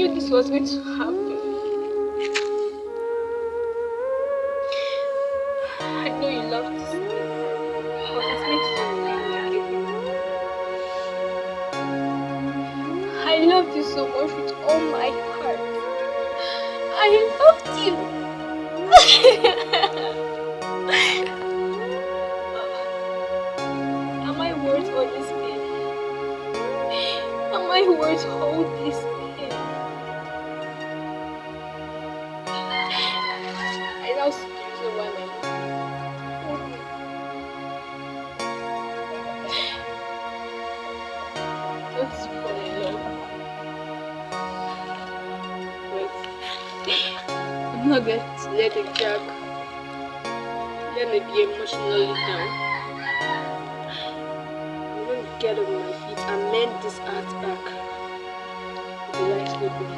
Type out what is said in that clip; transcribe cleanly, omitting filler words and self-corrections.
knew this was going to happen. I know you love to see me, but it makes you feel like I loved you so much with all my heart. I loved you. Am I worth all this pain? Am I worth all this pain? I now see the reason why my mom don't fall in love. But I'm not going to let the drag let me be emotionally down. I'm going to get on my feet and mend this art back with the right people.